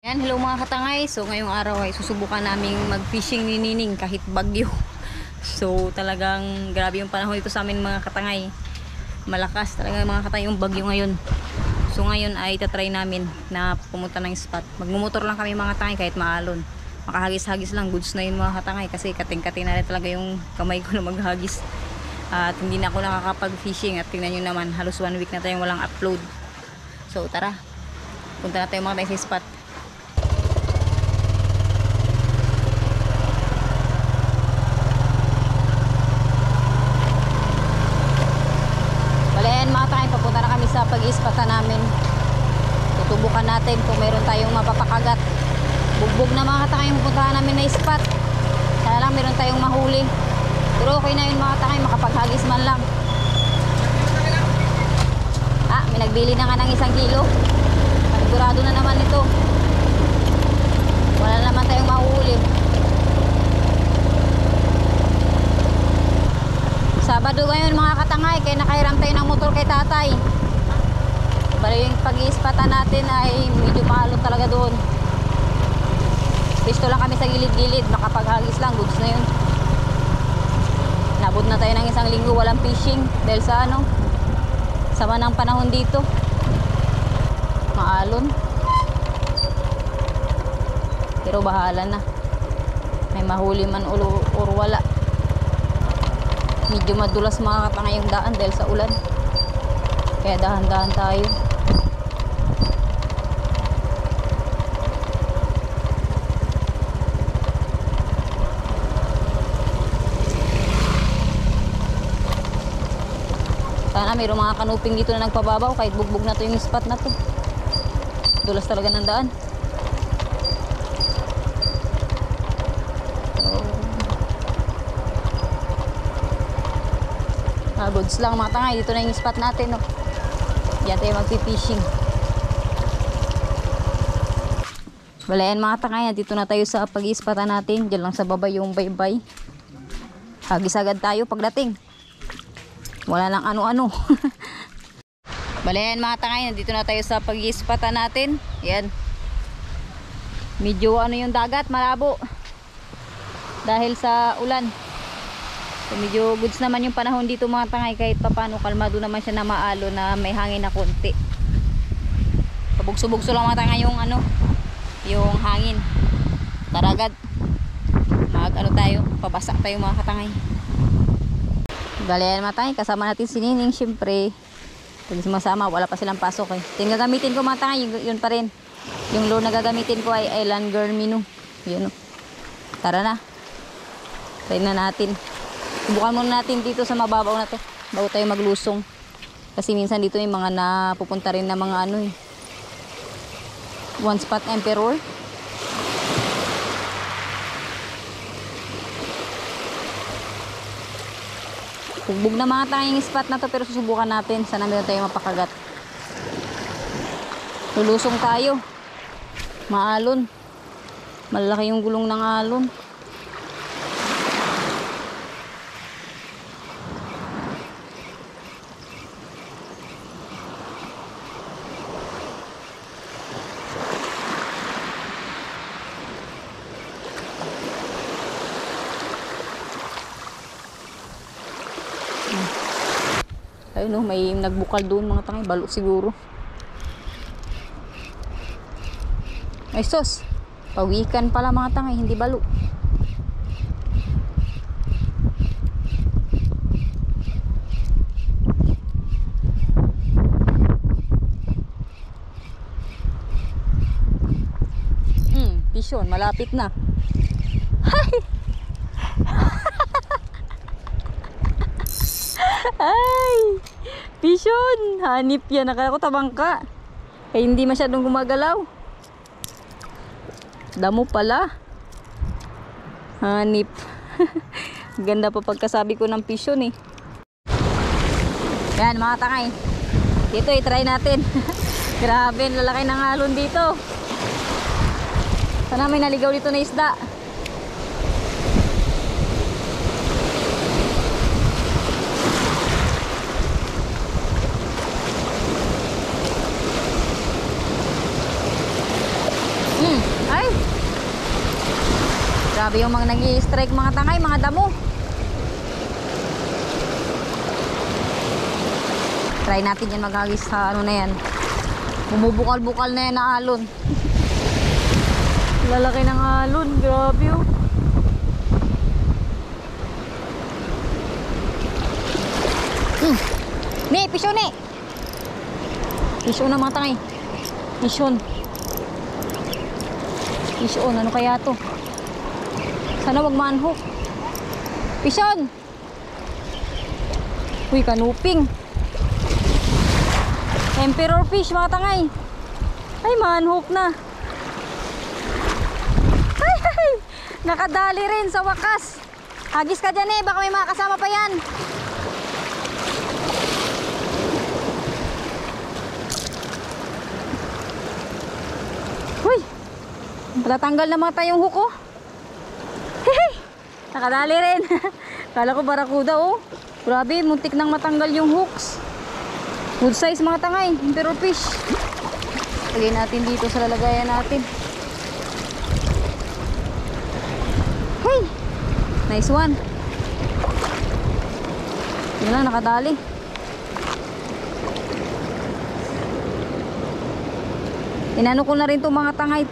Yan, hello mga katangay. So ngayong araw ay susubukan naming mag-fishing ni Nining kahit bagyo. So talagang grabe yung panahon dito sa amin mga katangay. Malakas talaga mga katangay yung bagyo ngayon. So ngayon ay tatry namin na pumunta ng spot. Magmumotor lang kami mga katangay kahit maalon. Makahagis-hagis lang, goods na yun mga katangay kasi kating-kating na rin talaga yung kamay ko na maghagis. At hindi na ako nakakapag-fishing at tingnan nyo naman halos 1 week na tayong walang upload. So tara, punta na tayo mga katangay sa spot. Papunta na kami sa pag-ispata namin. Tutubukan natin kung meron tayong mapapakagat. Bugbog na mga katangay yung pupuntahan namin na spot. Sana lang meron tayong mahuli. Pero okay na yun mga katangay, makapaghagis man lang. May nagbili na nga ng 1 kilo. Panigurado na naman ito. Wala naman tayong mahuli. Sabado ngayon mga katangay, kaya nakahiram tayo ng motor kay tatay. Bali yung pag-iispatan natin ay medyo mahalon talaga doon. Pisto lang kami sa gilid-gilid, makapaghagis lang, goods na yun. Nabot na tayo ng 1 linggo, walang fishing dahil sa sama ng panahon dito. Maalon. Pero bahala na. May mahuli man or wala. Medyo madulas mga katangay yung daan dahil sa ulan. Kaya dahan-dahan tayo. Sana mayroong mga kanuping dito na nagpababaw kahit bugbog na to yung spot na to. Dulas talaga ng daan. Goods lang mga tangay, dito na yung spot natin, no? Diyan tayo magpipishing. Wala yan mga tangay, dito na tayo sa pag-ispatan natin. Diyan lang sa baba yung baybay. Hagis agad tayo pagdating. Wala lang ano-ano. Wala yan mga tangay, dito na tayo sa pag-ispatan natin. Yan. Medyo yung dagat, malabo. Dahil sa ulan. So, medyo goods naman yung panahon dito mga tangay, kahit papano kalmado naman siya na maalo na may hangin na konti. Pabugso-bugso lang mga tangay yung yung hangin. Taragad. Tayo, pabasa tayo mga katangay. Balayan mga tangay, kasama natin si Nining syempre. Pag sumasama, wala pa silang pasok eh. Yung gagamitin ko mga tangay, yun pa rin. Yung lure na gagamitin ko ay Island Girl Minu. Yun o. Tara na. Try na natin. Subukan muna natin dito sa mababaw na to bago tayo maglusong. Kasi minsan dito yung mga napupunta rin na mga one spot emperor. Bugbog na mga tanging spot na to pero susubukan natin. Sana meron tayo mapakagat. Lulusong tayo. Maalon. Malaki yung gulong ng alon. Ayun no, may nagbukal doon mga tangay, balo siguro. Ay sos, pawikan pala mga tangay, hindi balo. Pisyon, malapit na. Ay, pisyon, hanip yan. Nakala ko tabangka. Kaya hindi masyadong gumagalaw. Damo pala. Hanip. Ganda pa pagkasabi ko ng pisyon eh. Yan mga tangay. Dito i-try natin. Grabe, lalaki ng alon dito. Sana may naligaw dito na isda. Ay! Grabe yung mga nag-i-strike mga tangay, mga damo. Try natin yan maghagis sa ano na yan. Bumubukal-bukal na yan na alon. Lalaki ng alon, grabe oh. Ni, pisyon ni. Pisyon na mga tangay. Pisyon. Pisyon, ano kaya to? Sana wag manhook. Pisyon. Uy, kanuping. Emperor fish mga tangay. Ay, manhook na. Ay, nakadali rin sa wakas. Hagis ka dyan eh, baka may makasama pa yan. Uy, natatanggal na mga tayong hook oh. Hehe, nakadali rin. Kala ko barakuda oh. Grabe, muntik nang matanggal yung hooks. Good size mga tangay, emperor fish. Lagay natin dito sa lalagayan natin. Hey, nice one. Yun lang, nakadali. Inano ko na rin itong mga tangay.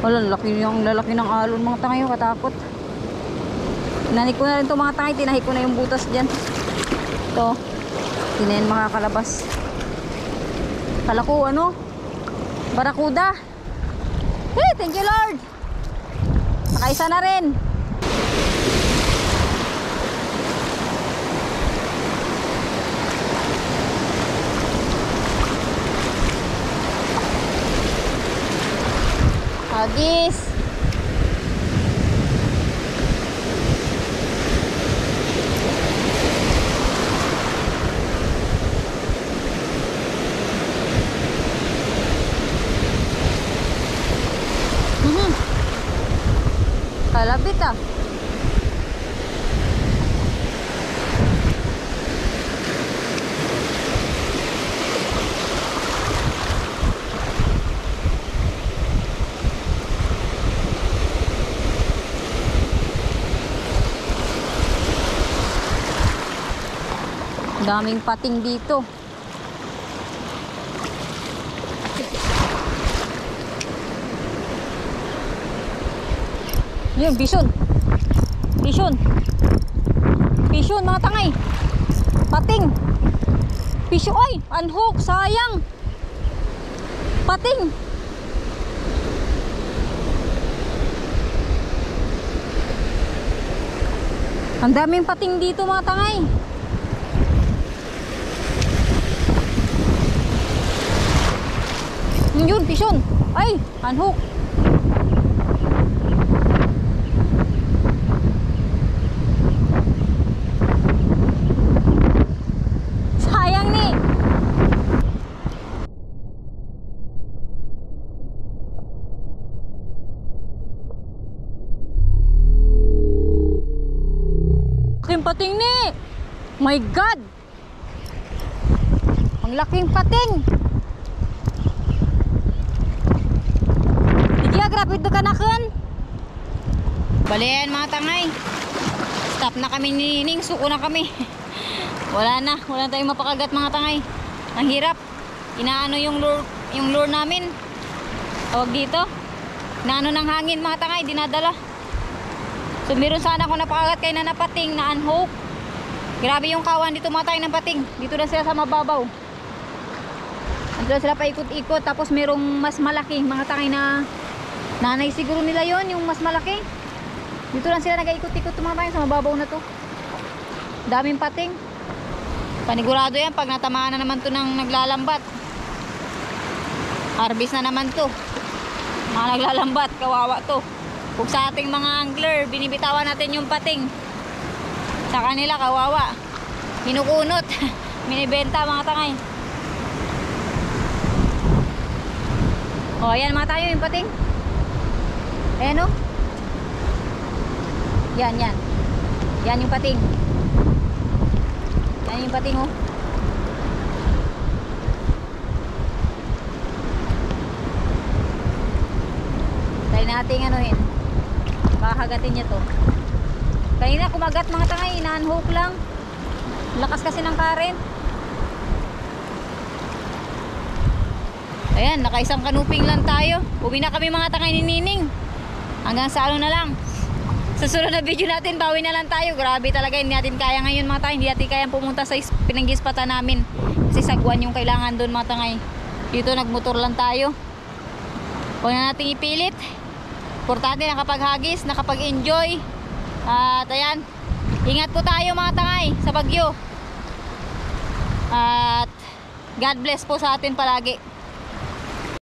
Wala, lalaki ng alon mga tangay, katakot. Inanik ko na rin itong mga tangay, tinahi ko na yung butas dyan. Ito, hindi na yan makakalabas. Kala ko ano, barakuda. Hey, thank you Lord. Nakaisa na rin. Hagis. Kalabit ah. Daming pating dito. Yun, bison. Bison. Bison, mga tangay. Pating. Bison, ay, unhook, sayang. Pating. Ang daming pating dito mga tangay. Yun, bison. Ay, unhook. Pating ni. My God. Ang laking pating. Hindi grabe ito kanakan. Balian mga tangay. Stop na kami ni Nining. Suko na kami. Wala na tayong mapakagat mga tangay. Ang hirap. Inaano yung lure namin. Tawag dito. Inaano ng hangin mga tangay. Dinadala. So meron sana ako napakagat kay na napating na unhook. Grabe yung kawan dito mga tayo ng pating. Dito na sila sa mababaw. Dito sila paikot-ikot. Tapos merong mas malaki mga tangay na nanay siguro nila yon, yung mas malaki. Dito lang sila nag-ikot-ikot mga tayo sa mababaw na to. Daming pating. Panigurado yan pag natamaan na naman to ng naglalambat. Harvest na naman to. Mga naglalambat, kawawa to. Kung sa ating mga angler, binibitawan natin yung pating. Sa kanila, kawawa. Hinukunot. Minibenta mga tangay. O, ayan mga tayo yung pating. Ayan o. Yan. Yan yung pating. Yan yung pating o. Try natin anuhin. Baka hagatin niya to. Kanina kumagat mga tangay, ina-unhook lang. Lakas kasi ng current. Ayan, nakaisang kanuping lang tayo. Uwi na kami mga tangay ni Nining. Hanggang sa ano na lang. Sa sunod na video natin, bawi na lang tayo. Grabe talaga, hindi natin kaya ngayon mga tangay. Hindi natin kaya pumunta sa pinanggispatan namin. Kasi sagwan yung kailangan doon mga tangay. Dito nagmotor lang tayo. Huwag na natin ipilit. Importante nakapaghagis, nakapag-enjoy. At ayan, ingat po tayo mga tangay sa bagyo. At God bless po sa atin palagi.